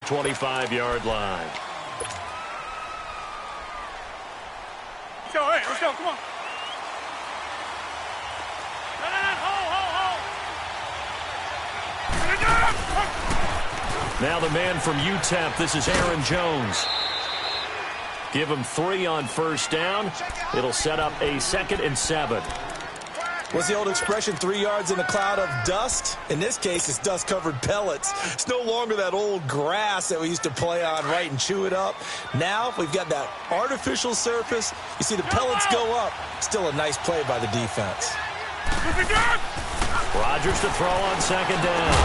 25-yard line. Let's go, come on. Now the man from UTEP, this is Aaron Jones. Give him 3 on first down. It'll set up a 2nd and 7. What's the old expression, 3 yards in a cloud of dust? In this case, it's dust-covered pellets. It's no longer that old grass that we used to play on, right, and chew it up. Now we've got that artificial surface. You see the pellets go up. Still a nice play by the defense. Rodgers to throw on 2nd down.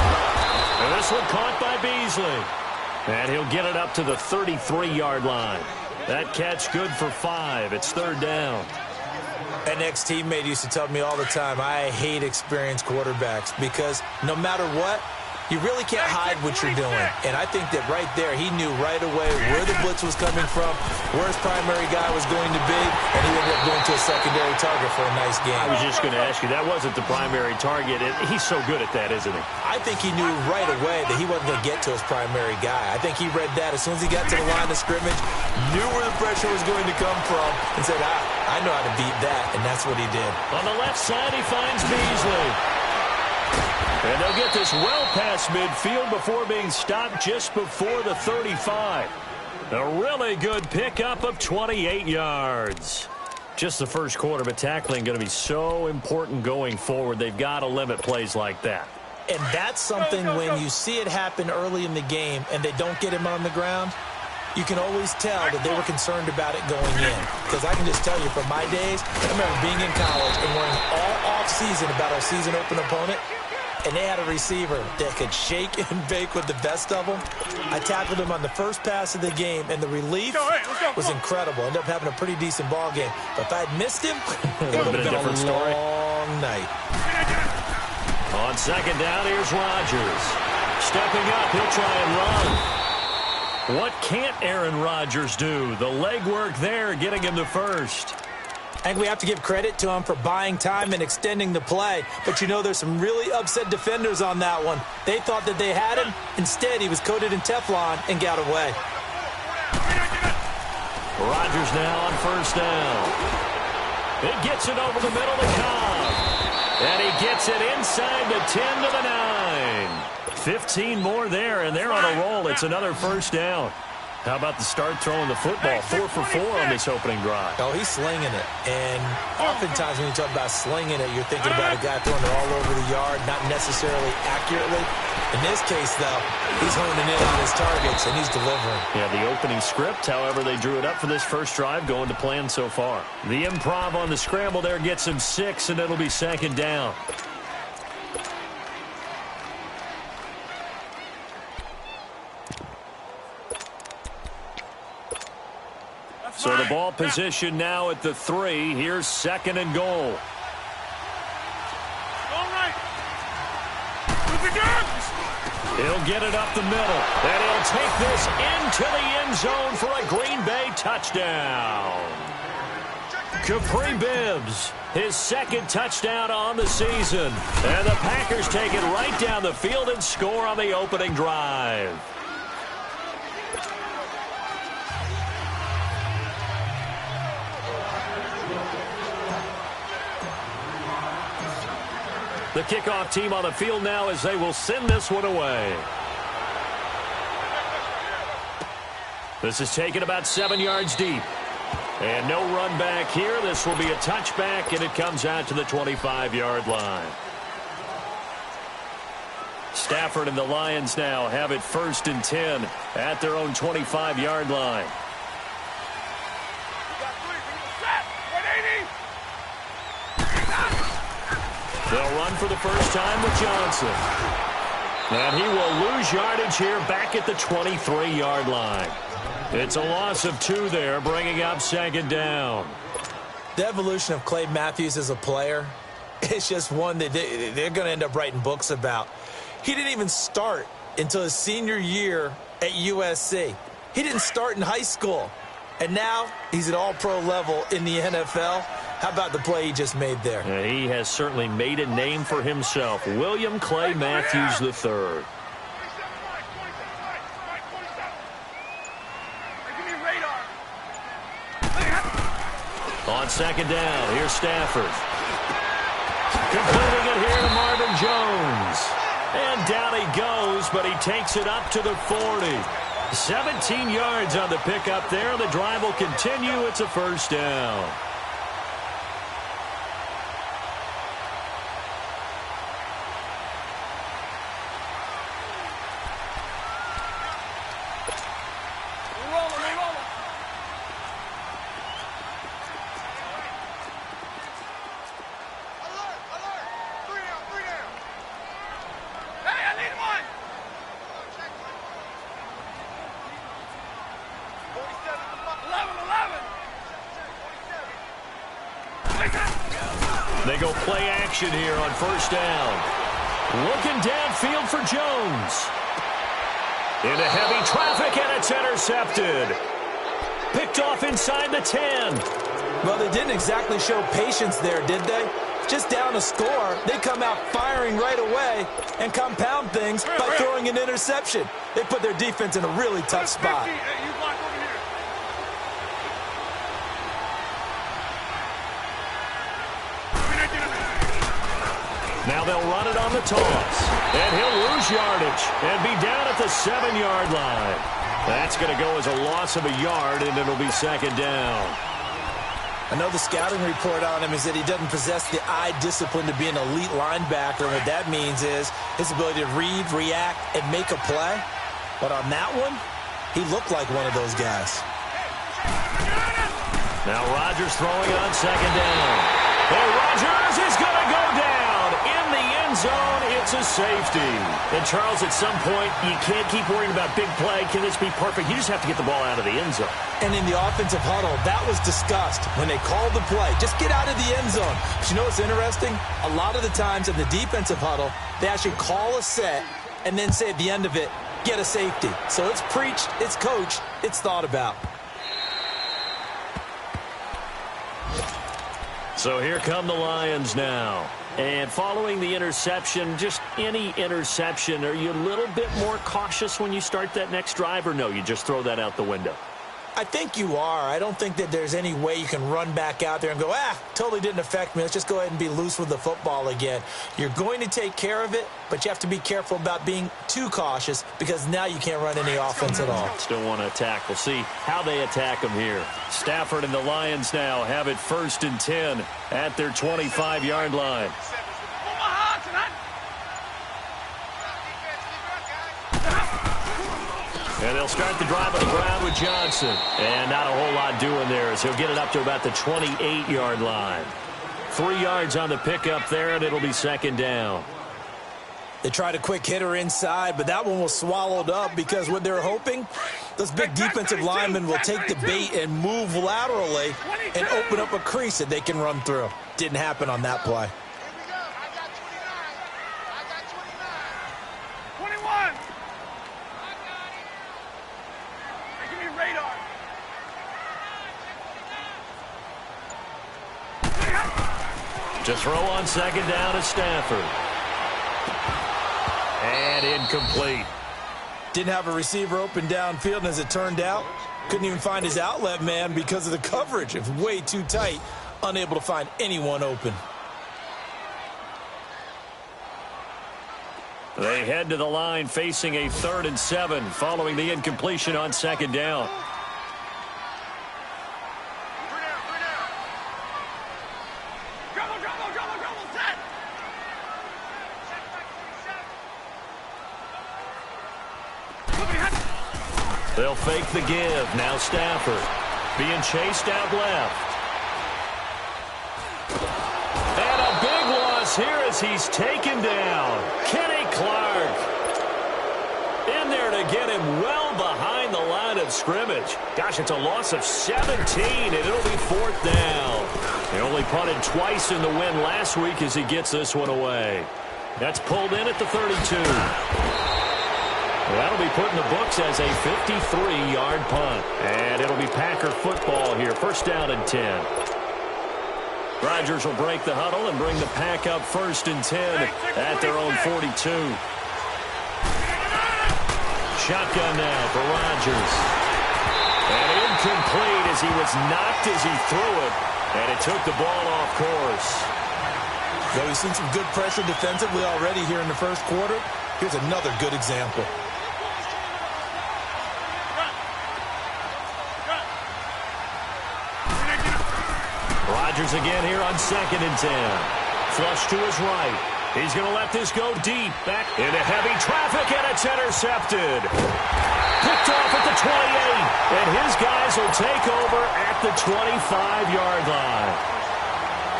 And this one caught by Beasley. And he'll get it up to the 33-yard line. That catch good for 5. It's 3rd down. An ex-teammate used to tell me all the time, I hate experienced quarterbacks because no matter what, you really can't hide what you're doing. And I think that right there, he knew right away where the blitz was coming from, where his primary guy was going to be, and he ended up going to a secondary target for a nice game. I was just going to ask you, that wasn't the primary target. He's so good at that, isn't he? I think he knew right away that he wasn't going to get to his primary guy. I think he read that as soon as he got to the line of scrimmage, knew where the pressure was going to come from, and said, I know how to beat that, and that's what he did. On the left side, he finds Beasley. And they'll get this well past midfield before being stopped just before the 35. A really good pickup of 28 yards. Just the first quarter, but tackling going to be so important going forward. They've got to limit plays like that. And that's something when you see it happen early in the game and they don't get him on the ground, you can always tell that they were concerned about it going in. Because I can just tell you from my days, I remember being in college and worrying all off-season about our season-open opponent. And they had a receiver that could shake and bake with the best of them. I tackled him on the first pass of the game, and the relief was incredible. Ended up having a pretty decent ball game. But if I had missed him, it would have been a different story. Long night. On 2nd down, here's Rodgers. Stepping up, he'll try and run. What can't Aaron Rodgers do? The legwork there, getting him the first. I think we have to give credit to him for buying time and extending the play. But, you know, there's some really upset defenders on that one. They thought that they had him. Instead, he was coated in Teflon and got away. Rodgers now on first down. He gets it over the middle to Cobb. And he gets it inside the 10 to the 9. 15 more there, and they're on a roll. It's another first down. How about the start throwing the football? 4 for 4 on this opening drive. Oh, he's slinging it. And oftentimes when you talk about slinging it, you're thinking about a guy throwing it all over the yard, not necessarily accurately. In this case, though, he's honing in on his targets, and he's delivering. Yeah, the opening script, however, they drew it up for this first drive, going to plan so far. The improv on the scramble there gets him 6, and it'll be 2nd down. So the ball position now at the 3. Here's 2nd and goal. He'll get it up the middle. And he'll take this into the end zone for a Green Bay touchdown. Capri Bibbs, his 2nd touchdown on the season. And the Packers take it right down the field and score on the opening drive. The kickoff team on the field now as they will send this one away. This is taken about 7 yards deep. And no run back here. This will be a touchback, and it comes out to the 25-yard line. Stafford and the Lions now have it 1st and 10 at their own 25-yard line. They'll run for the first time with Johnson. And he will lose yardage here back at the 23-yard line. It's a loss of 2 there, bringing up 2nd down. The evolution of Clay Matthews as a player, it's just one that they're going to end up writing books about. He didn't even start until his senior year at USC. He didn't start in high school. And now he's at all-pro level in the NFL. How about the play he just made there? Yeah, he has certainly made a name for himself. William Clay Matthews III. On second down, here's Stafford. Completing it here to Marvin Jones. And down he goes, but he takes it up to the 40. 17 yards on the pickup there. The drive will continue. It's a first down. They go play action here on first down. Looking downfield for Jones. Into heavy traffic, and it's intercepted. Picked off inside the 10. Well, they didn't exactly show patience there, did they? Just down a score, they come out firing right away and compound things by throwing an interception. They put their defense in a really tough spot. Now they'll run it on the toss. And he'll lose yardage and be down at the 7-yard line. That's going to go as a loss of a yard, and it'll be second down. I know the scouting report on him is that he doesn't possess the eye discipline to be an elite linebacker. And what that means is his ability to read, react, and make a play. But on that one, he looked like one of those guys. Now Rodgers throwing on second down. And Rodgers is going to go down in the end zone. It's a safety. And Charles, at some point, you can't keep worrying about big play. Can this be perfect? You just have to get the ball out of the end zone. And in the offensive huddle, that was discussed when they called the play. Just get out of the end zone. But you know what's interesting? A lot of the times in the defensive huddle, they actually call a set and then say at the end of it, get a safety. So it's preached, it's coached, it's thought about. So here come the Lions now. And following the interception, just any interception, are you a little bit more cautious when you start that next drive, or no, you just throw that out the window? I think you are. I don't think that there's any way you can run back out there and go, totally didn't affect me. Let's just go ahead and be loose with the football again. You're going to take care of it, but you have to be careful about being too cautious because now you can't run any offense at all. Still want to attack. We'll see how they attack them here. Stafford and the Lions now have it 1st and 10 at their 25-yard line. And they'll start the drive on the ground with Johnson. And not a whole lot doing there as he'll get it up to about the 28-yard line. 3 yards on the pickup there, and it'll be second down. They tried a quick hitter inside, but that one was swallowed up because what they're hoping, those big defensive linemen will take the bait and move laterally and open up a crease that they can run through. Didn't happen on that play. To throw on second down is Stafford. And incomplete. Didn't have a receiver open downfield, and as it turned out, couldn't even find his outlet man because of the coverage. It was way too tight, unable to find anyone open. They head to the line facing a 3rd and 7 following the incompletion on second down. They'll fake the give. Now Stafford being chased out left. And a big loss here as he's taken down. Kenny Clark in there to get him well behind the line of scrimmage. Gosh, it's a loss of 17, and it'll be 4th down. They only punted twice in the win last week as he gets this one away. That's pulled in at the 32. That'll be put in the books as a 53-yard punt. And it'll be Packer football here. 1st down and 10. Rodgers will break the huddle and bring the Pack up 1st and 10 at their own 42. Shotgun now for Rodgers. And incomplete as he was knocked as he threw it. And it took the ball off course. Well, we've seen some good pressure defensively already here in the first quarter. Here's another good example. Rodgers again here on 2nd and 10. Flush to his right. He's going to let this go deep. Back into heavy traffic, and it's intercepted. Picked off at the 28. And his guys will take over at the 25-yard line.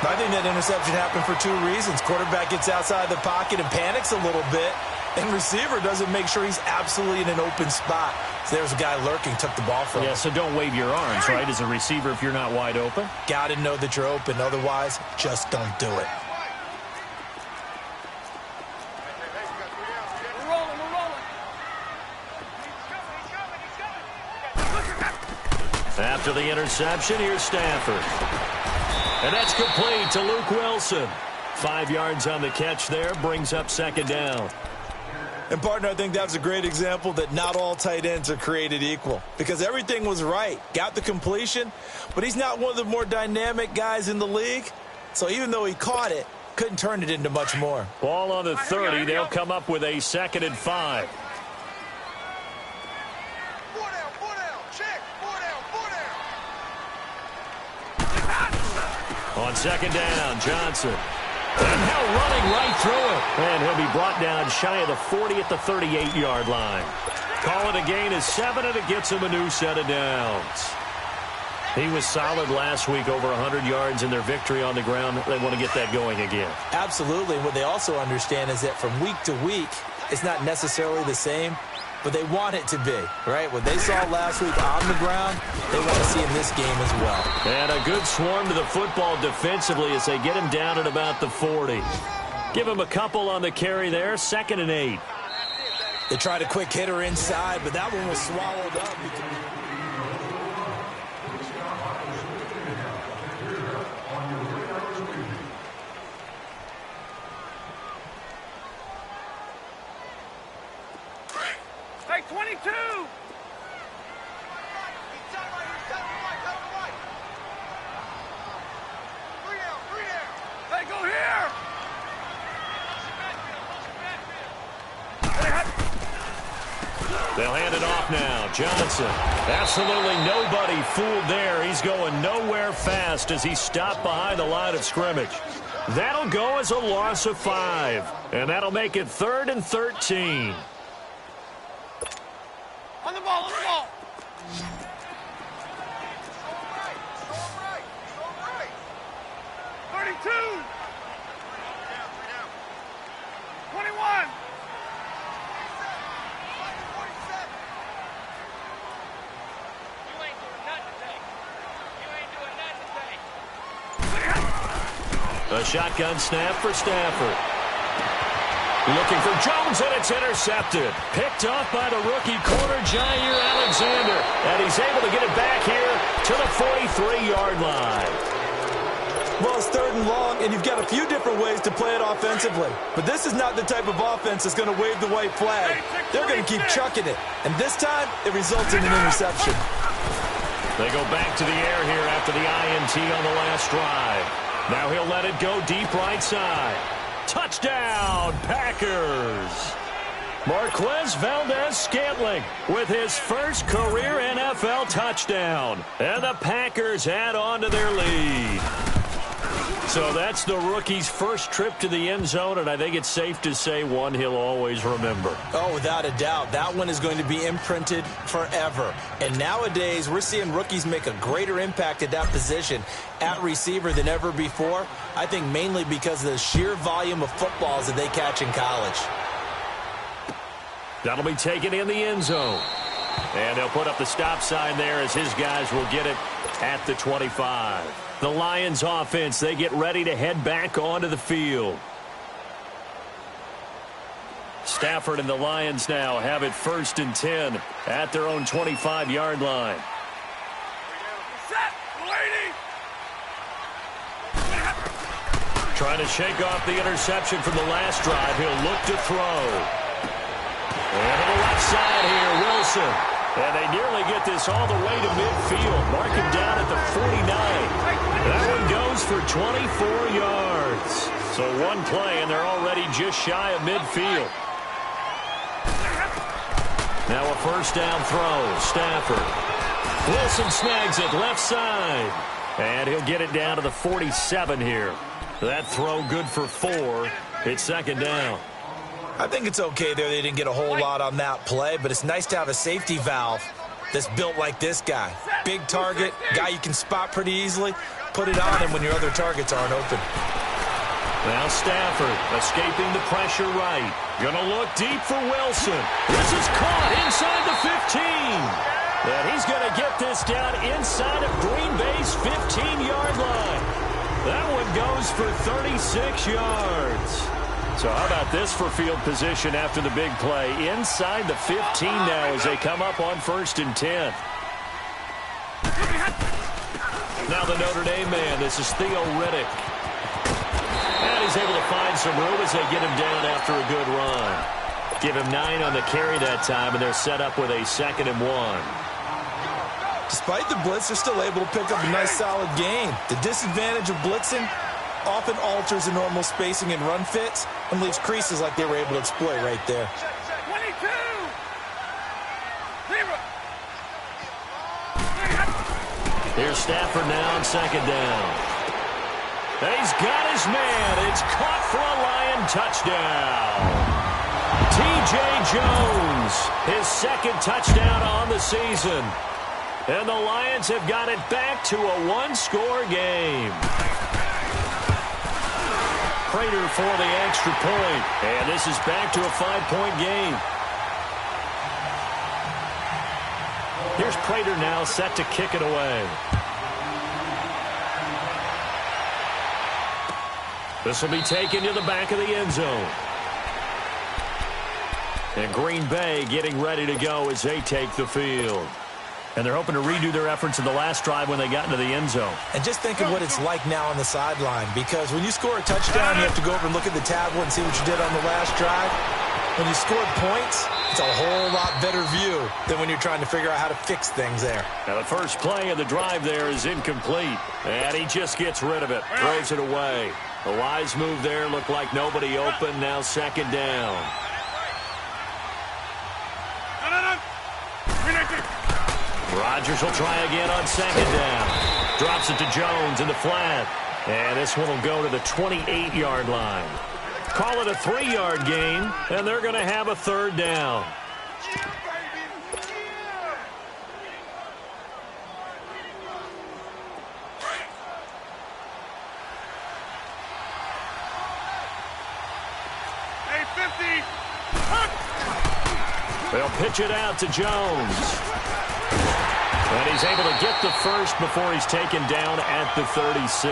I think that interception happened for two reasons. Quarterback gets outside the pocket and panics a little bit, and receiver doesn't make sure he's absolutely in an open spot. So there's a guy lurking, took the ball from him. Yeah, so don't wave your arms, right, as a receiver if you're not wide open. Got to know that you're open. Otherwise, just don't do it. After the interception, here's Stafford. And that's complete to Luke Wilson. 5 yards on the catch there, brings up 2nd down. And, partner, I think that's a great example that not all tight ends are created equal. Because everything was right. Got the completion, but he's not one of the more dynamic guys in the league. So even though he caught it, couldn't turn it into much more. Ball on the 30. They'll come up with a 2nd and 5. On 2nd down, Johnson. And now running right through it. And he'll be brought down shy of the 40 at the 38-yard line. Call it a gain of 7, and it gets him a new set of downs. He was solid last week, over 100 yards in their victory on the ground. They want to get that going again. Absolutely. What they also understand is that from week to week, it's not necessarily the same, but they want it to be, right? What they saw last week on the ground, they want to see in this game as well. And a good swarm to the football defensively as they get him down at about the 40. Give him a couple on the carry there, 2nd and 8. They tried a quick hitter inside, but that one was swallowed up. Hey, 22! Hey, go here! They'll hand it off now. Johnson. Absolutely nobody fooled there. He's going nowhere fast as he stopped behind the line of scrimmage. That'll go as a loss of 5. And that'll make it 3rd and 13. On the ball, on the ball! 32! 21! A shotgun snap for Stafford. Looking for Jones, and it's intercepted. Picked off by the rookie corner, Jair Alexander. And he's able to get it back here to the 43-yard line. Well, it's 3rd and long, and you've got a few different ways to play it offensively. But this is not the type of offense that's going to wave the white flag. They're going to keep chucking it. And this time, it results in an interception. They go back to the air here after the INT on the last drive. Now he'll let it go deep right side. Touchdown, Packers! Marquez Valdez-Scantling with his first career NFL touchdown. And the Packers add on to their lead. So that's the rookie's first trip to the end zone, and I think it's safe to say one he'll always remember. Oh, without a doubt. That one is going to be imprinted forever. And nowadays, we're seeing rookies make a greater impact at that position at receiver than ever before. I think mainly because of the sheer volume of footballs that they catch in college. That'll be taken in the end zone. And they'll put up the stop sign there as his guys will get it at the 25. The Lions offense, they get ready to head back onto the field. Stafford and the Lions now have it 1st and 10 at their own 25-yard line. Set! Lady! Trying to shake off the interception from the last drive. He'll look to throw. And to the left side here, Wilson. And they nearly to get this all the way to midfield. Mark him down at the 49. That one goes for 24 yards. So one play, and they're already just shy of midfield. Now a first down throw. Stafford. Wilson snags it left side. And he'll get it down to the 47 here. That throw good for 4. It's second down. I think it's okay there. They didn't get a whole lot on that play, but it's nice to have a safety valve that's built like this guy. Big target, guy you can spot pretty easily. Put it on him when your other targets aren't open. Now Stafford escaping the pressure right. Gonna look deep for Wilson. This is caught inside the 15. And he's going to get this down inside of Green Bay's 15-yard line. That one goes for 36 yards. So how about this for field position after the big play? Inside the 15 now as they come up on 1st and 10. Now the Notre Dame man. This is Theo Riddick. And he's able to find some room as they get him down after a good run. Give him 9 on the carry that time, and they're set up with a 2nd and 1. Despite the blitz, they're still able to pick up a nice, solid gain. The disadvantage of blitzing often alters the normal spacing and run fits and leaves creases like they were able to exploit right there. 22. Here's Stafford now on 2nd down. He's got his man. It's caught for a Lion touchdown. T.J. Jones, his 2nd touchdown on the season. And the Lions have got it back to a 1-score game. Prater for the extra point. And this is back to a 5-point game. Here's Prater now set to kick it away. This will be taken to the back of the end zone. And Green Bay getting ready to go as they take the field. And they're hoping to redo their efforts in the last drive when they got into the end zone. And just think of what it's like now on the sideline, because when you score a touchdown, you have to go over and look at the tablet and see what you did on the last drive. When you scored points, it's a whole lot better view than when you're trying to figure out how to fix things there. Now the first play of the drive there is incomplete. And he just gets rid of it, throws it away. A wise move there, looked like nobody open, now 2nd down. Rodgers will try again on 2nd down. Drops it to Jones in the flat. And this one will go to the 28-yard line. Call it a 3-yard gain, and they're going to have a 3rd down. They'll pitch it out to Jones. And he's able to get the first before he's taken down at the 36.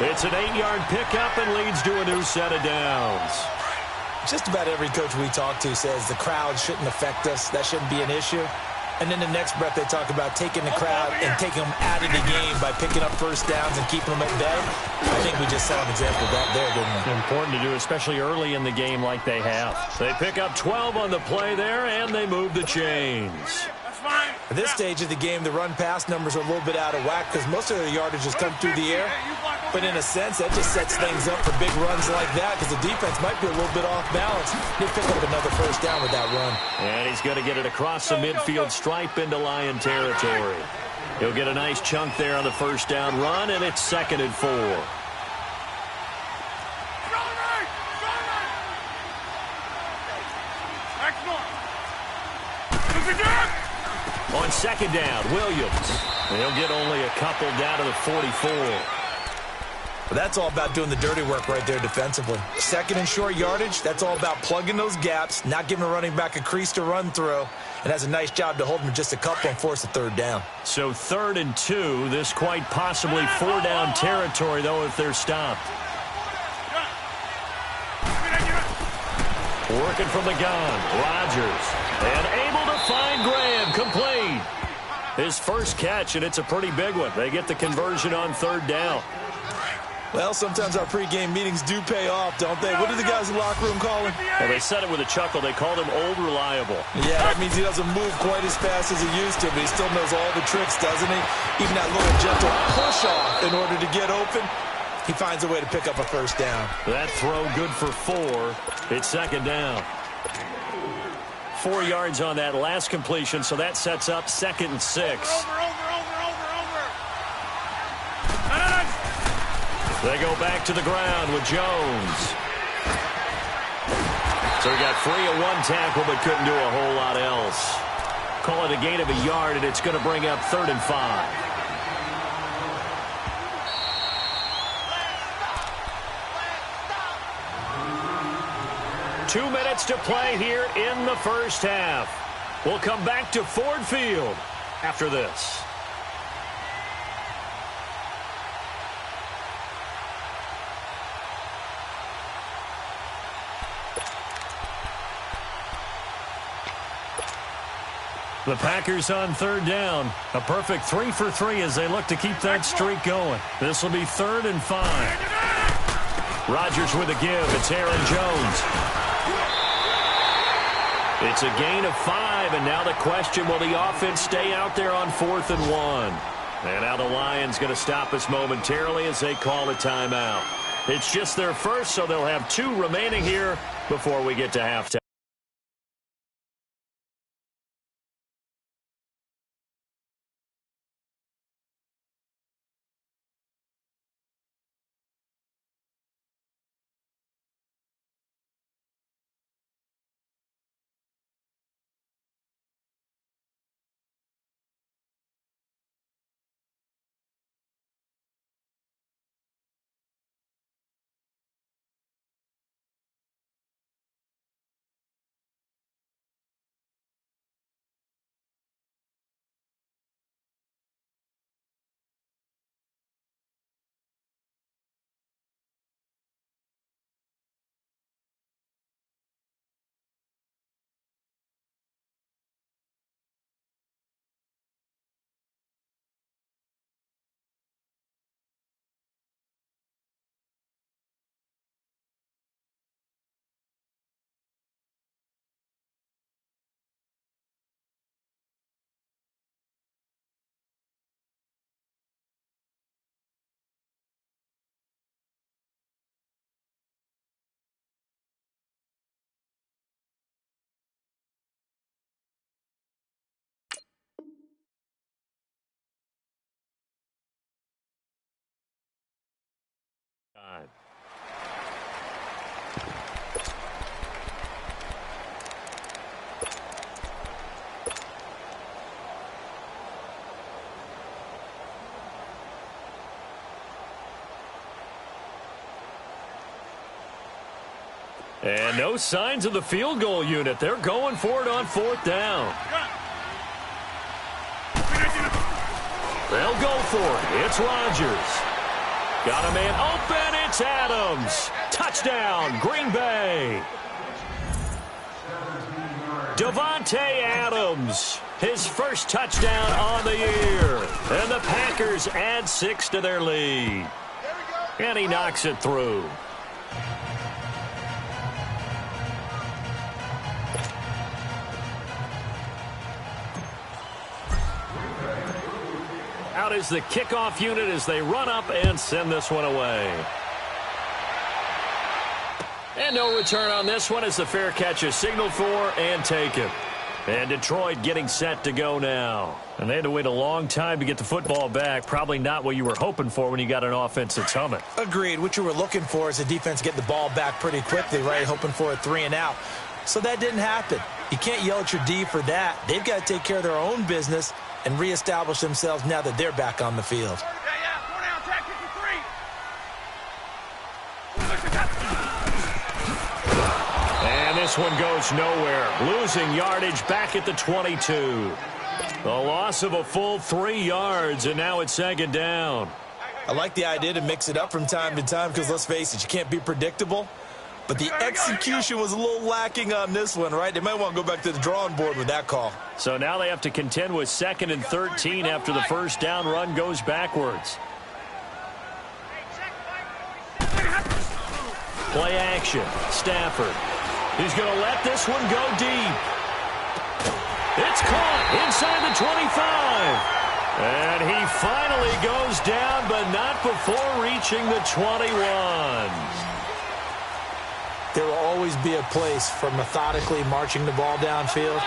It's an 8-yard pickup and leads to a new set of downs. Just about every coach we talk to says the crowd shouldn't affect us. That shouldn't be an issue. And in the next breath, they talk about taking the crowd and taking them out of the game by picking up first downs and keeping them at bay. I think we just saw an example of that there, didn't we? Important to do, especially early in the game like they have. They pick up 12 on the play there, and they move the chains. At this stage of the game, the run-pass numbers are a little bit out of whack because most of their yardage has come through the air. But in a sense, that just sets things up for big runs like that because the defense might be a little bit off balance. They pick up another first down with that run. And he's going to get it across the midfield stripe into Lion territory. He'll get a nice chunk there on the first down run, and it's 2nd and 4. On 2nd down, Williams. And he'll get only a couple down to the 44. But that's all about doing the dirty work right there defensively. 2nd and short yardage, that's all about plugging those gaps, not giving a running back a crease to run through, and has a nice job to hold him just a couple and force a 3rd down. So 3rd and 2, this quite possibly 4-down territory, though, if they're stopped. Working from the gun, Rodgers. And able to find Graham, complete. His first catch, and it's a pretty big one. They get the conversion on 3rd down. Well, sometimes our pregame meetings do pay off, don't they? What do the guys in the locker room call him? Well, they said it with a chuckle. They called him Old Reliable. Yeah, that means he doesn't move quite as fast as he used to, but he still knows all the tricks, doesn't he? Even that little gentle push-off in order to get open, he finds a way to pick up a first down. That throw good for 4. It's second down. 4 yards on that last completion, so that sets up 2nd and 6. Over. They go back to the ground with Jones. So he got free of 1 tackle but couldn't do a whole lot else. Call it a gain of a yard, and it's going to bring up 3rd and 5. Two minutes to play here in the first half. We'll come back to Ford Field after this. The Packers on 3rd down. A perfect 3 for 3 as they look to keep that streak going. This will be 3rd and 5. Rodgers with a give. It's Aaron Jones. It's a gain of 5, and now the question, will the offense stay out there on 4th and 1? And now the Lions going to stop us momentarily as they call a timeout. It's just their first, so they'll have 2 remaining here before we get to halftime. And no signs of the field goal unit. They're going for it on 4th down. They'll go for it. It's Rodgers. Got a man open. It's Adams. Touchdown, Green Bay. Davante Adams, his first touchdown on the year. And the Packers add 6 to their lead. And he knocks it through. Out is the kickoff unit as they run up and send this one away. And no return on this one as the fair catch is signaled for and taken. And Detroit getting set to go now. And they had to wait a long time to get the football back. Probably not what you were hoping for when you got an offense that's humming. Agreed. What you were looking for is a defense getting the ball back pretty quickly, right? Hoping for a 3 and out. So that didn't happen. You can't yell at your D for that. They've got to take care of their own business and reestablish themselves now that they're back on the field. And this one goes nowhere. Losing yardage back at the 22. The loss of a full 3 yards, and now it's 2nd down. I like the idea to mix it up from time to time because, let's face it, you can't be predictable. But the execution was a little lacking on this one, right? They might want to go back to the drawing board with that call. So now they have to contend with 2nd and 13 after the first down run goes backwards. Play action. Stafford. He's going to let this one go deep. It's caught inside the 25. And he finally goes down, but not before reaching the 21. There will always be a place for methodically marching the ball downfield.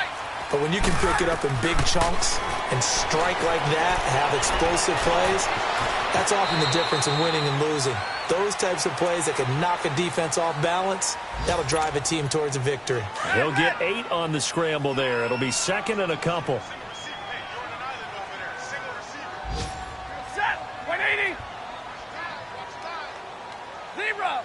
But when you can pick it up in big chunks and strike like that, have explosive plays, that's often the difference in winning and losing. Those types of plays that can knock a defense off balance, that'll drive a team towards a victory. He'll get 8 on the scramble there. It'll be second and a couple. Set. 180. Zebra.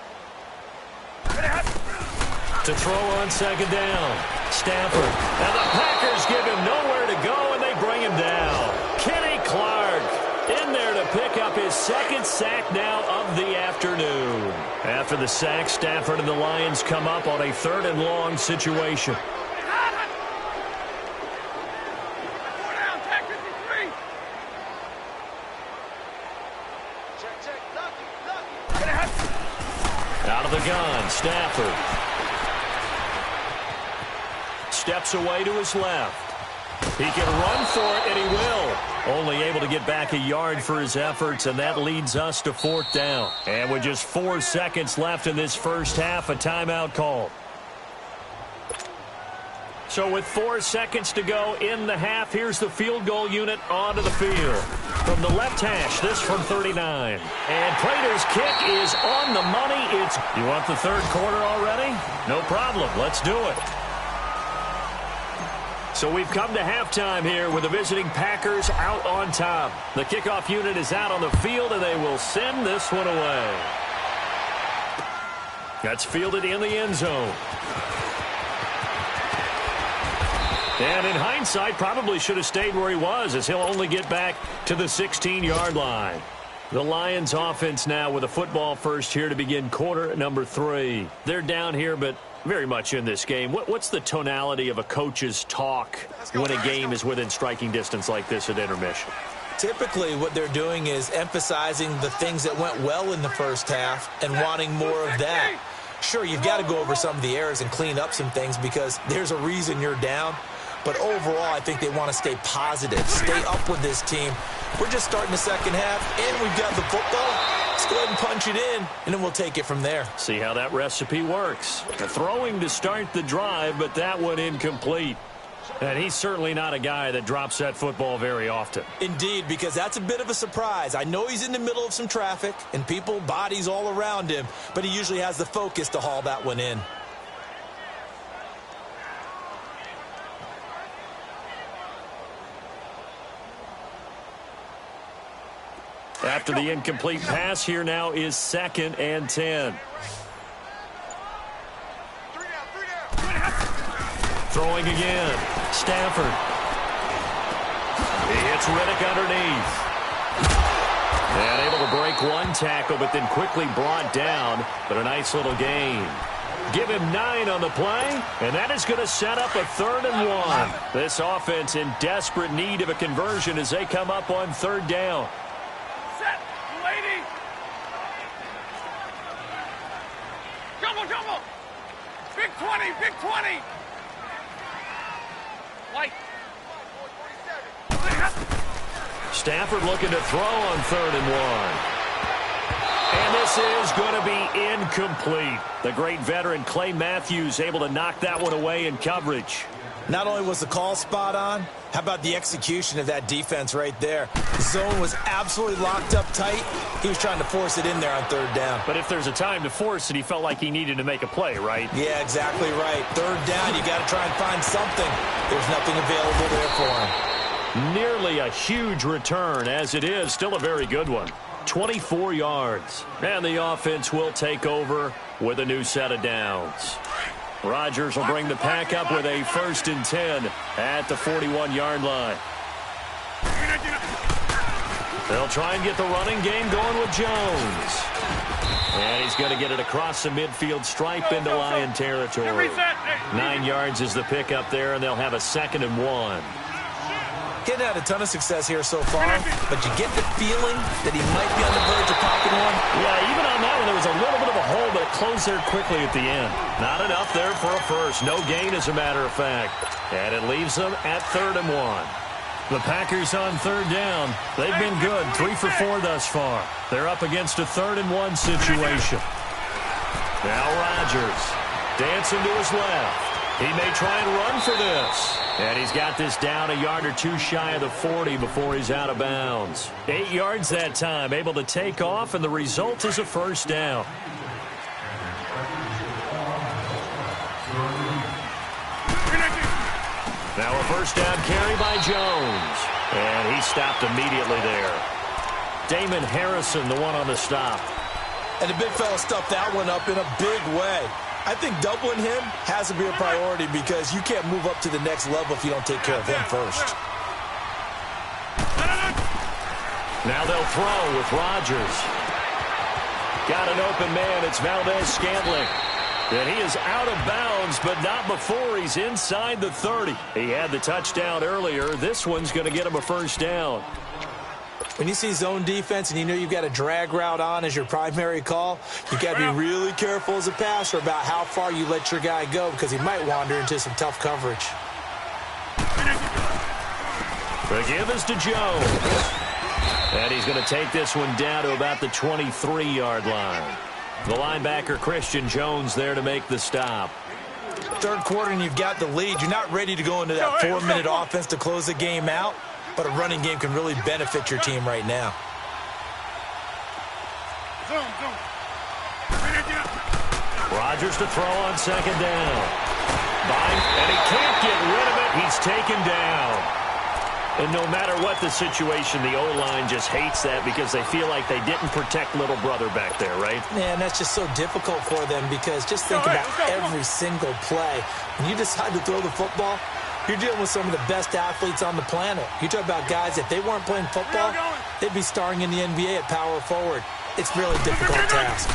To throw on second down. Stafford. And the Packers give him nowhere to go, and they bring him down. Kenny Clark in there to pick up his second sack now of the afternoon. After the sack, Stafford and the Lions come up on a 3rd and long situation. 4 down, Tech 53. Out of the gun, Stafford. Steps away to his left. He can run for it, and he will. Only able to get back a yard for his efforts, and that leads us to 4th down. And with just 4 seconds left in this first half, a timeout called. So with 4 seconds to go in the half, here's the field goal unit onto the field. From the left hash, this from 39. And Prater's kick is on the money. You want the 3rd quarter already? No problem. Let's do it. So we've come to halftime here with the visiting Packers out on top. The kickoff unit is out on the field, and they will send this one away. That's fielded in the end zone. And in hindsight, probably should have stayed where he was, as he'll only get back to the 16-yard line. The Lions offense now with a football first here to begin quarter number 3. They're down here, but very much in this game. What's the tonality of a coach's talk when a game is within striking distance like this at intermission? Typically, what they're doing is emphasizing the things that went well in the first half and wanting more of that. Sure, you've got to go over some of the errors and clean up some things because there's a reason you're down. But overall, I think they want to stay positive, stay up with this team. We're just starting the second half, and we've got the football. Let's go ahead and punch it in, and then we'll take it from there. See how that recipe works. Throwing to start the drive, but that one incomplete. And he's certainly not a guy that drops that football very often. Indeed, because that's a bit of a surprise. I know he's in the middle of some traffic, and people, bodies all around him, but he usually has the focus to haul that one in. After the incomplete pass, here now is 2nd and 10. Throwing again. Stafford. He hits Riddick underneath. And able to break one tackle, but then quickly brought down. But a nice little gain. Give him 9 on the play, and that is going to set up a 3rd and 1. This offense in desperate need of a conversion as they come up on 3rd down. Set. 280. Jumble. Big 20. Big 20. White. Stafford looking to throw on 3rd and 1. And this is going to be incomplete. The great veteran Clay Matthews able to knock that one away in coverage. Not only was the call spot on, how about the execution of that defense right there? The zone was absolutely locked up tight. He was trying to force it in there on 3rd down. But if there's a time to force it, he felt like he needed to make a play, right? Yeah, exactly right. 3rd down, you got to try and find something. There's nothing available there for him. Nearly a huge return, as it is still a very good one. 24 yards. And the offense will take over with a new set of downs. Rodgers will bring the pack up with a 1st and 10 at the 41-yard line. They'll try and get the running game going with Jones. And he's going to get it across the midfield stripe into Lion territory. 9 yards is the pickup there, and they'll have a 2nd and 1. He hadn't had a ton of success here so far, but you get the feeling that he might be on the verge of popping one. Yeah, even on that one, there was a little bit of a hole, but it closed there quickly at the end. Not enough there for a first. No gain, as a matter of fact. And it leaves them at 3rd and 1. The Packers on 3rd down. They've been good, 3 for 4 thus far. They're up against a 3rd and 1 situation. Now Rodgers dancing to his left. He may try and run for this. And he's got this down a yard or two shy of the 40 before he's out of bounds. 8 yards that time, able to take off, and the result is a first down. Now a first down carry by Jones. And he stopped immediately there. Damon Harrison, the one on the stop. And the big fella stuffed that one up in a big way. I think doubling him has to be a priority because you can't move up to the next level if you don't take care of him first. Now they'll throw with Rodgers. Got an open man. It's Valdez-Scantling. And he is out of bounds, but not before he's inside the 30. He had the touchdown earlier. This one's going to get him a first down. When you see zone defense and you know you've got a drag route on as your primary call, you've got to be really careful as a passer about how far you let your guy go because he might wander into some tough coverage. The give is to Jones. And he's going to take this one down to about the 23-yard line. The linebacker, Christian Jones, there to make the stop. 3rd quarter and you've got the lead. You're not ready to go into that 4-minute offense to close the game out. But a running game can really benefit your team right now. Rodgers to throw on 2nd down. And he can't get rid of it. He's taken down. And no matter what the situation, the O-line just hates that because they feel like they didn't protect little brother back there, right? Man, that's just so difficult for them because just think about every single play. When you decide to throw the football, you're dealing with some of the best athletes on the planet. You talk about guys, if they weren't playing football, they'd be starring in the NBA at power forward. It's really a difficult task.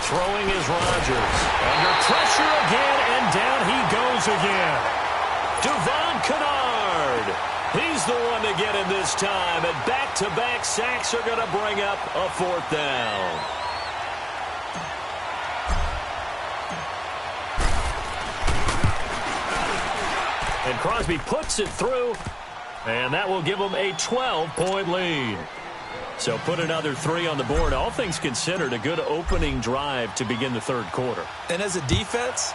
Throwing is Rodgers. Under pressure again, and down he goes again. Devon Kennard. He's the one to get him this time, and back-to-back sacks are going to bring up a 4th down. And Crosby puts it through, and that will give them a 12-point lead. So put another 3 on the board. All things considered, a good opening drive to begin the 3rd quarter. And as a defense,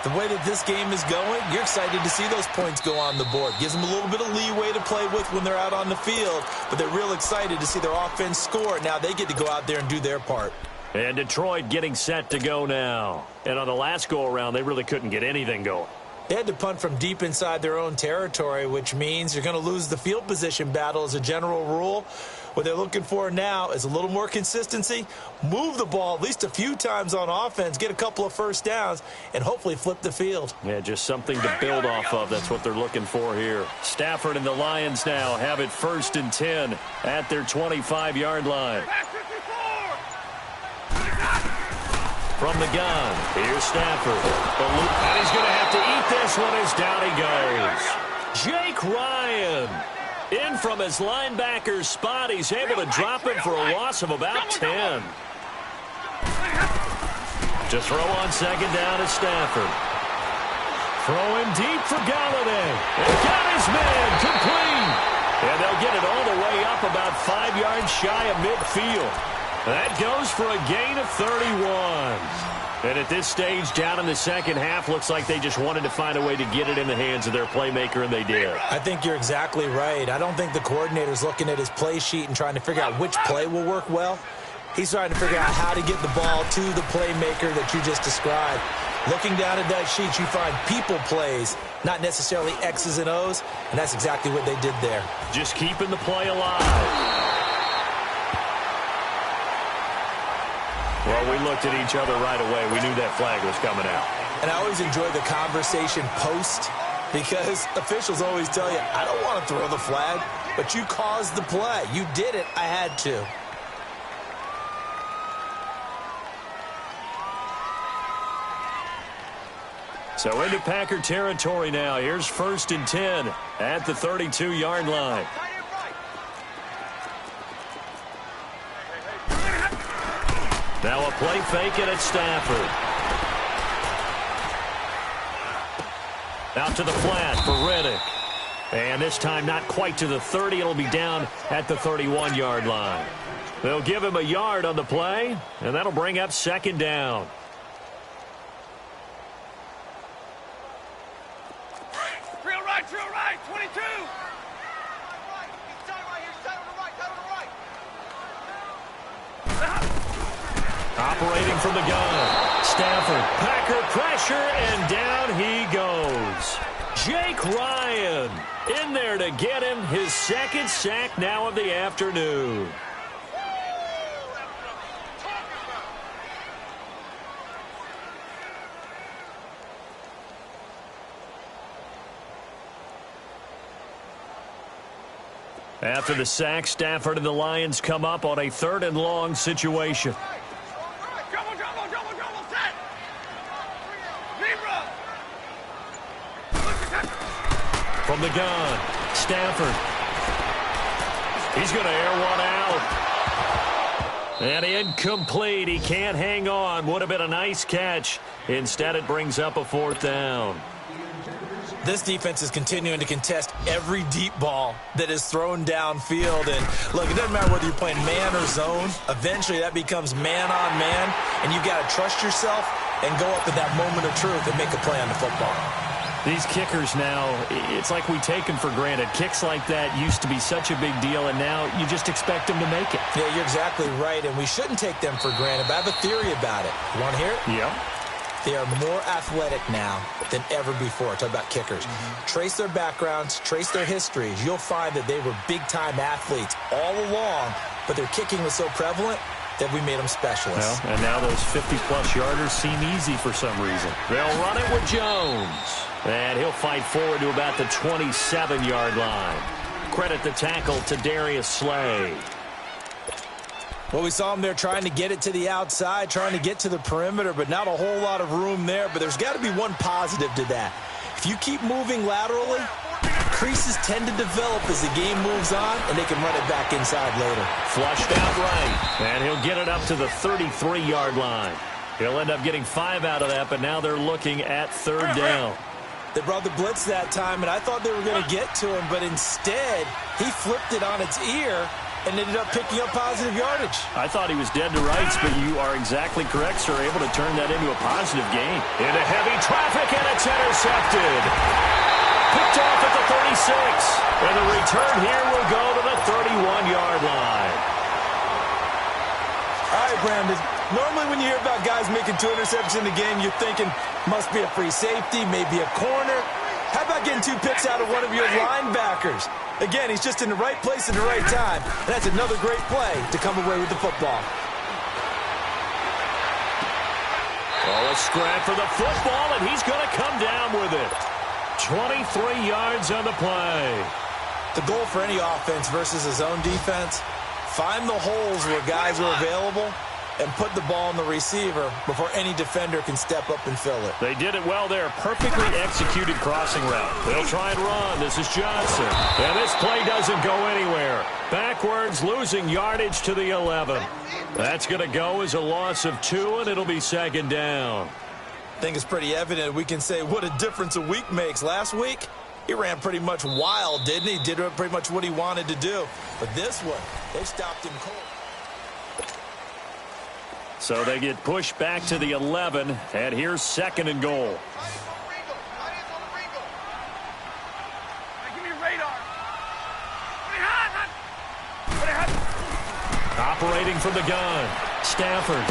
the way that this game is going, you're excited to see those points go on the board. Gives them a little bit of leeway to play with when they're out on the field, but they're real excited to see their offense score. Now they get to go out there and do their part. And Detroit getting set to go now. And on the last go-around, they really couldn't get anything going. They had to punt from deep inside their own territory, which means you're going to lose the field position battle as a general rule. What they're looking for now is a little more consistency, move the ball at least a few times on offense, get a couple of first downs, and hopefully flip the field. Yeah, just something to build off of. That's what they're looking for here. Stafford and the Lions now have it 1st and 10 at their 25-yard line. From the gun, here's Stafford. And he's going to have to eat this one as down he goes. Jake Ryan in from his linebacker spot. He's able to drop him for a loss of about 10. To throw on 2nd down is Stafford. Throwing deep for Galladay. And got his man complete. And they'll get it all the way up about 5 yards shy of midfield. That goes for a gain of 31. And at this stage, down in the second half, looks like they just wanted to find a way to get it in the hands of their playmaker, and they did. I think you're exactly right. I don't think the coordinator's looking at his play sheet and trying to figure out which play will work well. He's trying to figure out how to get the ball to the playmaker that you just described. Looking down at that sheet, you find people plays, not necessarily X's and O's, and that's exactly what they did there. Just keeping the play alive. Well, we looked at each other right away. We knew that flag was coming out. And I always enjoy the conversation post because officials always tell you, I don't want to throw the flag, but you caused the play. You did it. I had to. So into Packer territory now. Here's 1st and 10 at the 32-yard line. Now a play fake, and it's Stafford. Out to the flat for Riddick. And this time not quite to the 30. It'll be down at the 31-yard line. They'll give him a yard on the play, and that'll bring up 2nd down. Drill right, 22. Operating from the gun. Stafford, Packer pressure, and down he goes. Jake Ryan in there to get him his 2nd sack now of the afternoon. After the sack, Stafford and the Lions come up on a 3rd and long situation. Double, set. Zebra. From the gun, Stafford. He's going to air one out. And incomplete. He can't hang on. Would have been a nice catch. Instead, it brings up a 4th down. This defense is continuing to contest every deep ball that is thrown downfield. And, look, it doesn't matter whether you're playing man or zone. Eventually, that becomes man-on-man, and you've got to trust yourself and go up at that moment of truth and make a play on the football. These kickers now, it's like we take them for granted. Kicks like that used to be such a big deal, and now you just expect them to make it. Yeah, you're exactly right, and we shouldn't take them for granted. But I have a theory about it. You want to hear it? Yeah. They are more athletic now than ever before. Talk about kickers. Trace their backgrounds, trace their histories. You'll find that they were big-time athletes all along, but their kicking was so prevalent that we made them specialists. Well, and now those 50-plus yarders seem easy for some reason. They'll run it with Jones. And he'll fight forward to about the 27-yard line. Credit the tackle to Darius Slay. Well, we saw him there trying to get it to the outside, trying to get to the perimeter, but not a whole lot of room there. But there's got to be one positive to that. If you keep moving laterally, creases tend to develop as the game moves on, and they can run it back inside later. Flushed out right, and he'll get it up to the 33-yard line. He'll end up getting 5 out of that, but now they're looking at 3rd down. They brought the blitz that time, and I thought they were going to get to him, but instead, he flipped it on its ear and ended up picking up positive yardage. I thought he was dead to rights, but you are exactly correct, sir. Able to turn that into a positive gain. Into heavy traffic, and it's intercepted. Picked off at the 36. And the return here will go to the 31-yard line. All right, Brandon. Normally when you hear about guys making 2 interceptions in the game, you're thinking must be a free safety, maybe a corner. How about getting 2 picks out of one of your linebackers? Again, he's just in the right place at the right time. And that's another great play to come away with the football. Oh, a scrap for the football, and he's going to come down with it. 23 yards on the play. The goal for any offense versus a zone defense, find the holes where guys are available and put the ball in the receiver before any defender can step up and fill it. They did it well there. Perfectly executed crossing route. They'll try and run. This is Johnson. And this play doesn't go anywhere. Backwards, losing yardage to the 11. That's going to go as a loss of 2, and it'll be 2nd down. I think it's pretty evident. We can say what a difference a week makes. Last week, he ran pretty much wild, didn't he? Did pretty much what he wanted to do. But this one, they stopped him cold. So they get pushed back to the 11, and here's 2nd and goal. Give me radar. Operating from the gun, Stafford.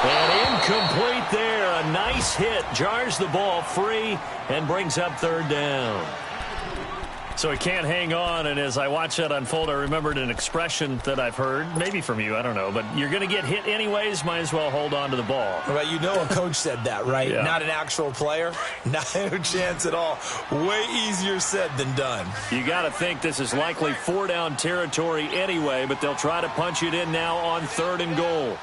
And incomplete there. A nice hit. Jars the ball free and brings up 3rd down. So he can't hang on, and as I watch that unfold, I remembered an expression that I've heard, maybe from you, I don't know, but you're going to get hit anyways, might as well hold on to the ball. Right, you know a coach said that, right? Yeah. Not an actual player. Not a chance at all. Way easier said than done. You got to think this is likely 4-down territory anyway, but they'll try to punch it in now on 3rd and goal.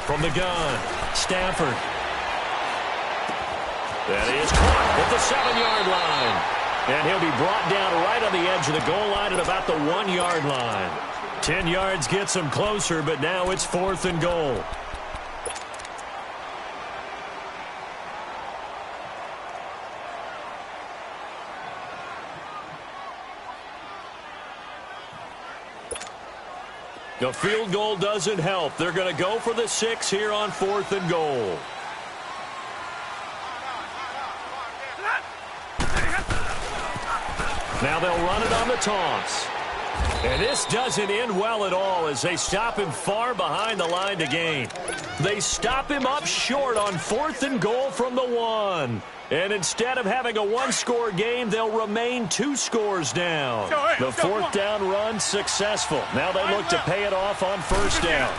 From the gun, Stafford. That is caught at the 7-yard line. And he'll be brought down right on the edge of the goal line at about the 1-yard line. 10 yards gets him closer, but now it's 4th and goal. The field goal doesn't help. They're going to go for the 6 here on 4th and goal. Now they'll run it on the toss. And this doesn't end well at all as they stop him far behind the line to gain. They stop him up short on 4th and goal from the 1. And instead of having a 1-score game, they'll remain 2 scores down. The 4th down run successful. Now they look to pay it off on 1st down.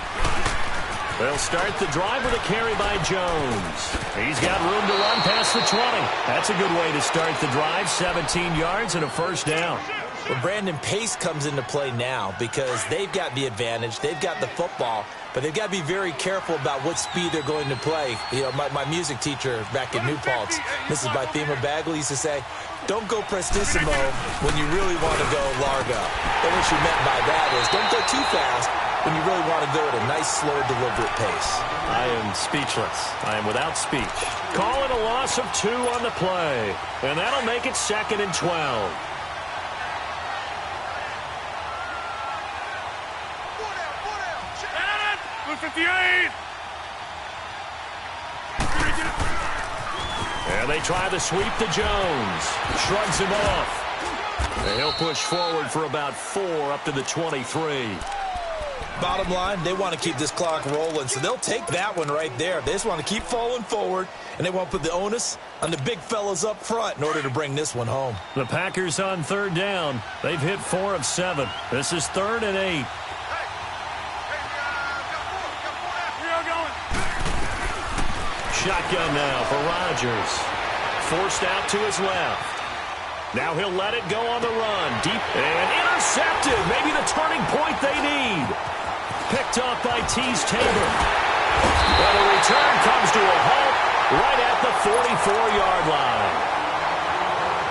They'll start the drive with a carry by Jones. He's got room to run past the 20. That's a good way to start the drive. 17 yards and a 1st down. Well, Brandon, pace comes into play now because they've got the advantage. They've got the football, but they've got to be very careful about what speed they're going to play. You know, my music teacher back in New Paltz, Mrs. Bythema Bagley, used to say, don't go prestissimo when you really want to go largo. And what she meant by that is don't go too fast when you really want to go at a nice, slow, deliberate pace. I am speechless. I am without speech. Call it a loss of 2 on the play, and that'll make it 2nd and 12. 58! And they try the sweep to Jones. Shrugs him off. And he'll push forward for about 4 up to the 23. Bottom line, they want to keep this clock rolling, so they'll take that one right there. They just want to keep falling forward, and they want to put the onus on the big fellas up front in order to bring this one home. The Packers on 3rd down. They've hit 4 of 7. This is 3rd and 8. Shotgun now for Rodgers. Forced out to his left. Now he'll let it go on the run. Deep and intercepted. Maybe the turning point they need. Picked off by Tease Tabor. But the return comes to a halt right at the 44-yard line.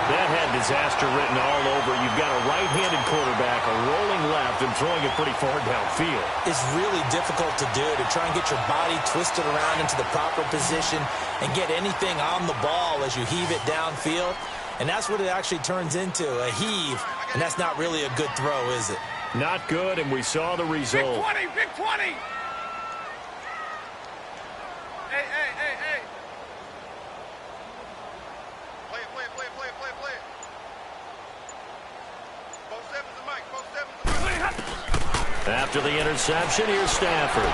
That had disaster written all over. You've got a right-handed quarterback, a rolling left, and throwing it pretty far downfield. It's really difficult to do, to try and get your body twisted around into the proper position and get anything on the ball as you heave it downfield. And that's what it actually turns into, a heave. And that's not really a good throw, is it? Not good, and we saw the result. Big 20, big 20! Hey. Play it. Post 7's the mic, post 7's the mic. After the interception, here's Stafford.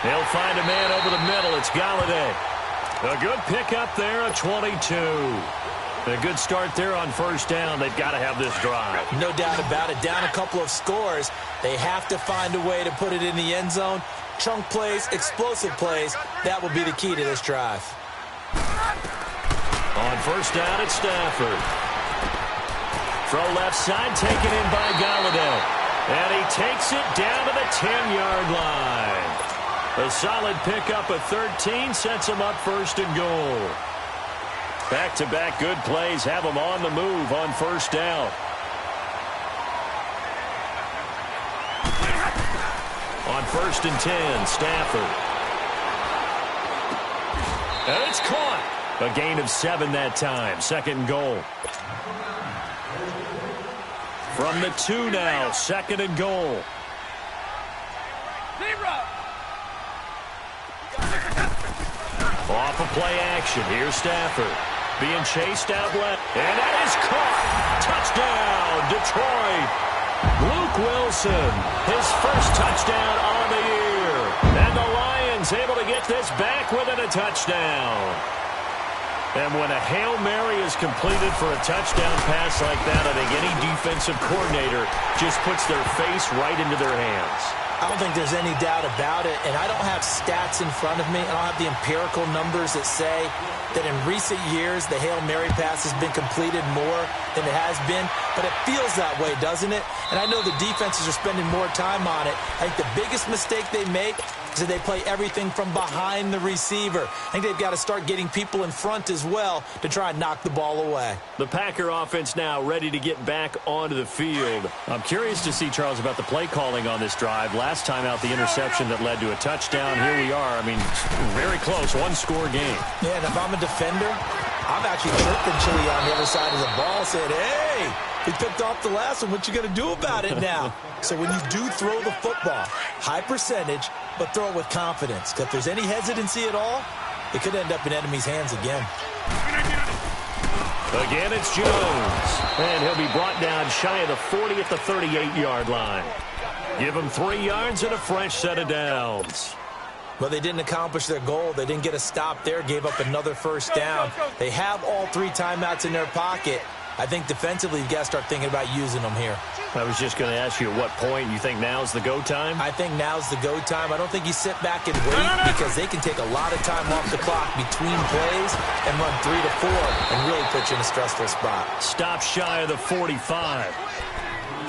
He'll find a man over the middle. It's Galladay. A good pickup there, a 22. A good start there on 1st down. They've got to have this drive. No doubt about it. Down a couple of scores. They have to find a way to put it in the end zone. Chunk plays, explosive plays. That will be the key to this drive. On 1st down, it's Stafford. Throw left side, taken in by Galladay. And he takes it down to the 10-yard line. A solid pickup of 13 sets him up 1st and goal. Back-to-back good plays have him on the move on 1st down. On 1st and 10, Stafford. And it's caught. A gain of 7 that time. 2nd and goal. From the 2 now, 2nd and goal. Off of play action. Here's Stafford. Being chased out left. And that is caught. Touchdown, Detroit. Luke Wilson, his first touchdown on the year. And the Lions able to get this back within a touchdown. And when a Hail Mary is completed for a touchdown pass like that, I think any defensive coordinator just puts their face right into their hands. I don't think there's any doubt about it, and I don't have stats in front of me. I don't have the empirical numbers that say that in recent years the Hail Mary pass has been completed more than it has been, but it feels that way, doesn't it? And I know the defenses are spending more time on it. I think the biggest mistake they make is that they play everything from behind the receiver. I think they've got to start getting people in front as well to try and knock the ball away. The Packer offense now ready to get back onto the field. I'm curious to see, Charles, about the play calling on this drive. Last time out, the interception that led to a touchdown. Here we are. I mean, very close, one-score game. Yeah, and if I'm a defender, I'm actually chirping Chili on the other side of the ball, saying, hey, we picked off the last one. What you going to do about it now? So when you do throw the football, high percentage, but throw it with confidence. Because if there's any hesitancy at all, it could end up in enemy's hands again. Again, it's Jones. And he'll be brought down shy of the 40 at the 38-yard line. Give him 3 yards and a fresh set of downs. Well, they didn't accomplish their goal. They didn't get a stop there, gave up another first down. They have all 3 timeouts in their pocket. I think defensively, you've got to start thinking about using them here. I was just going to ask you at what point you think now's the go time? I think now's the go time. I don't think you sit back and wait because they can take a lot of time off the clock between plays and run 3 to 4 and really put you in a stressful spot. Stop shy of the 45.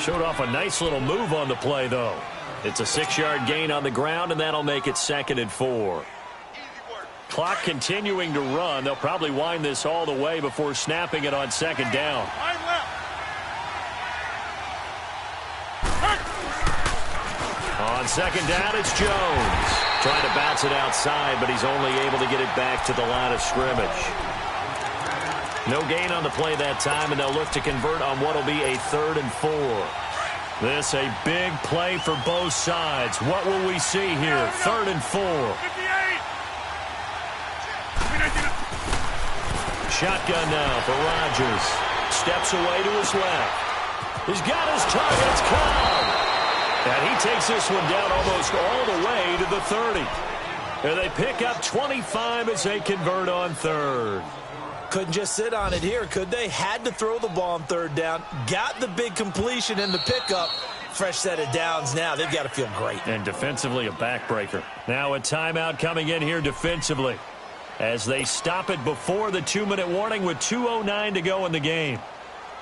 Showed off a nice little move on the play, though. It's a 6-yard gain on the ground, and that'll make it 2nd and 4. Clock continuing to run. They'll probably wind this all the way before snapping it on 2nd down. On 2nd down, it's Jones. Trying to bounce it outside, but he's only able to get it back to the line of scrimmage. No gain on the play that time, and they'll look to convert on what will be a 3rd and 4. This a big play for both sides. What will we see here? 3rd and 4. Shotgun now for Rodgers. Steps away to his left. He's got his targets covered. And he takes this one down almost all the way to the 30. And they pick up 25 as they convert on 3rd. Couldn't just sit on it here, could they? Had to throw the ball on 3rd down. Got the big completion in the pickup. Fresh set of downs now. They've got to feel great. And defensively, a backbreaker. Now a timeout coming in here defensively as they stop it before the 2-minute warning with 2:09 to go in the game.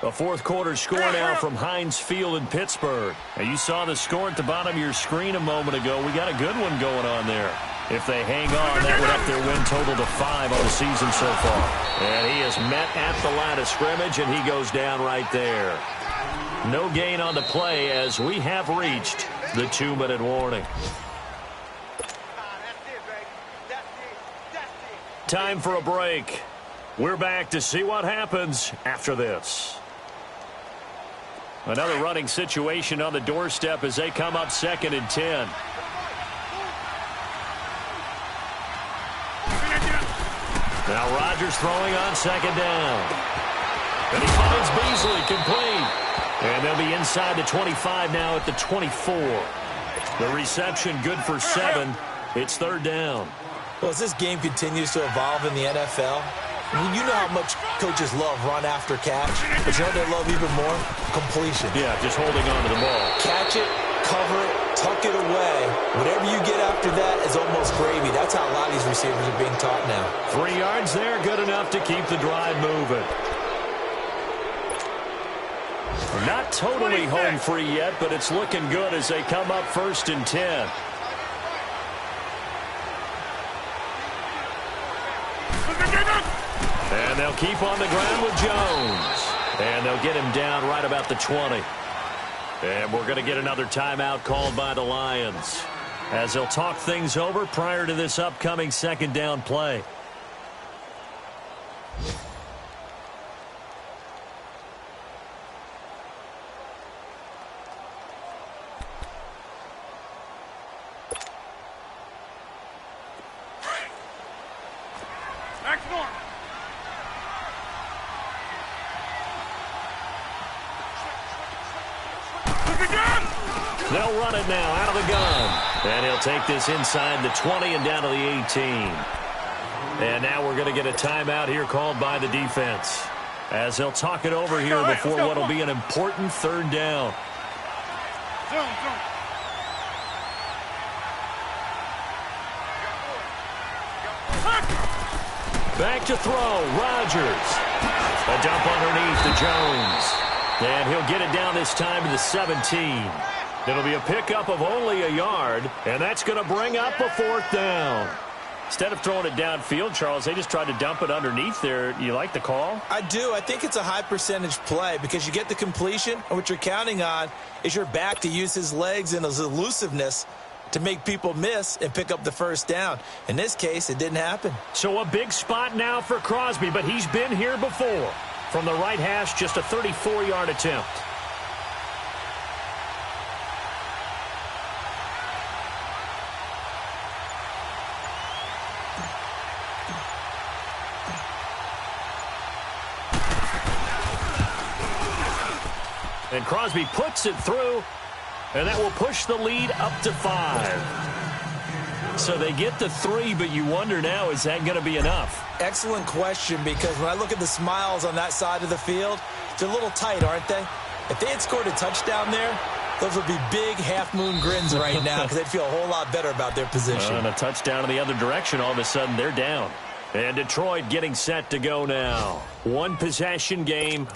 A 4th quarter score now from Heinz Field in Pittsburgh. Now you saw the score at the bottom of your screen a moment ago. We got a good one going on there. If they hang on, that would up their win total to 5 on the season so far. And he is met at the line of scrimmage, and he goes down right there. No gain on the play as we have reached the 2-minute warning. Time for a break. We're back to see what happens after this. Another running situation on the doorstep as they come up 2nd and 10. Now Rodgers throwing on 2nd down. And he finds Beasley complete. And they'll be inside the 25 now at the 24. The reception good for 7. It's 3rd down. Well, as this game continues to evolve in the NFL, you know how much coaches love run after catch, but you know what they love even more? Completion. Yeah, just holding on to the ball. Catch it, cover it, tuck it away. Whatever you get after that is almost gravy. That's how a lot of these receivers are being taught now. 3 yards there, good enough to keep the drive moving. Not totally home free yet, but it's looking good as they come up 1st and 10. And they'll keep on the ground with Jones. And they'll get him down right about the 20. And we're going to get another timeout called by the Lions as they'll talk things over prior to this upcoming 2nd down play. They'll run it now out of the gun. And he'll take this inside the 20 and down to the 18. And now we're going to get a timeout here called by the defense as they'll talk it over here before what will be an important 3rd down. Back to throw, Rodgers. A dump underneath to Jones. And he'll get it down this time to the 17. It'll be a pickup of only a yard, and that's going to bring up a 4th down. Instead of throwing it downfield, Charles, they just tried to dump it underneath there. You like the call? I do. I think it's a high percentage play because you get the completion, and what you're counting on is your back to use his legs and his elusiveness to make people miss and pick up the 1st down. In this case, it didn't happen. So a big spot now for Crosby, but he's been here before. From the right hash, just a 34-yard attempt. And Crosby puts it through, and that will push the lead up to 5. So they get the 3, but you wonder now, is that going to be enough? Excellent question, because when I look at the smiles on that side of the field, they're a little tight, aren't they? If they had scored a touchdown there, those would be big half-moon grins right now because they'd feel a whole lot better about their position. And a touchdown in the other direction, all of a sudden they're down. And Detroit getting set to go now. One possession game.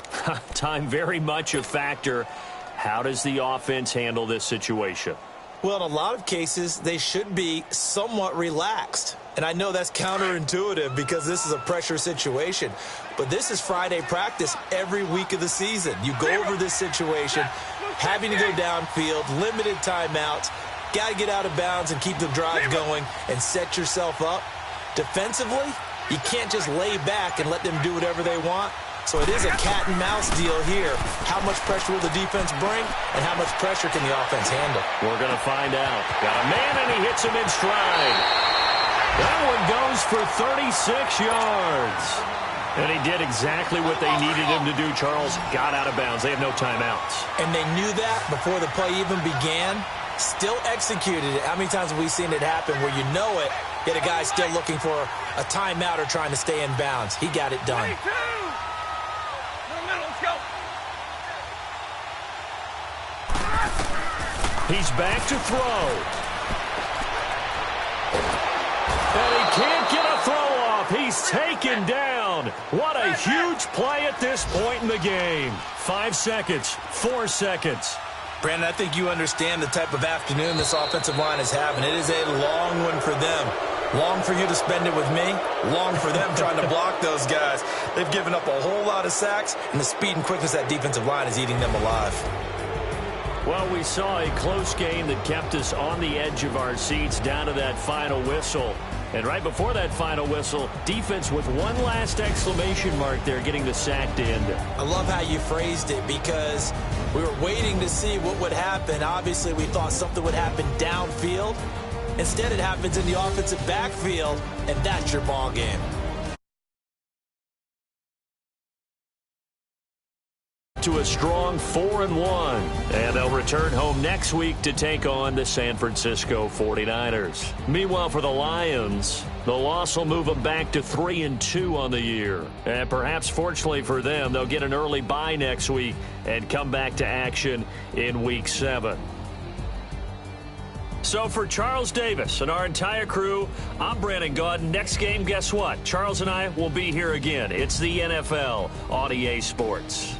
Time very much a factor. How does the offense handle this situation? Well, in a lot of cases, they should be somewhat relaxed. And I know that's counterintuitive because this is a pressure situation. But this is Friday practice every week of the season. You go over this situation, having to go downfield, limited timeouts, got to get out of bounds and keep the drive going and set yourself up. Defensively, you can't just lay back and let them do whatever they want. So it is a cat and mouse deal here. How much pressure will the defense bring, and how much pressure can the offense handle? We're going to find out. Got a man, and he hits him in stride. That one goes for 36 yards. And he did exactly what they needed him to do, Charles. Got out of bounds. They have no timeouts. And they knew that before the play even began. Still executed it. How many times have we seen it happen where you know it, yet a guy's still looking for a timeout or trying to stay in bounds? He got it done. He's back to throw. And he can't get a throw off. He's taken down. What a huge play at this point in the game. 5 seconds, 4 seconds. Brandon, I think you understand the type of afternoon this offensive line is having. It is a long one for them. Long for you to spend it with me. Long for them trying to block those guys. They've given up a whole lot of sacks, and the speed and quickness of that defensive line is eating them alive. Well, we saw a close game that kept us on the edge of our seats down to that final whistle. And right before that final whistle, defense with one last exclamation mark there, getting the sack to end it. I love how you phrased it because we were waiting to see what would happen. Obviously, we thought something would happen downfield. Instead, it happens in the offensive backfield, and that's your ball game. To a strong 4-1, and they'll return home next week to take on the San Francisco 49ers. Meanwhile, for the Lions, the loss will move them back to 3-2 on the year. And perhaps fortunately for them, they'll get an early bye next week and come back to action in week 7. So for Charles Davis and our entire crew, I'm Brandon Gaudin. Next game, guess what? Charles and I will be here again. It's the NFL on EA Sports.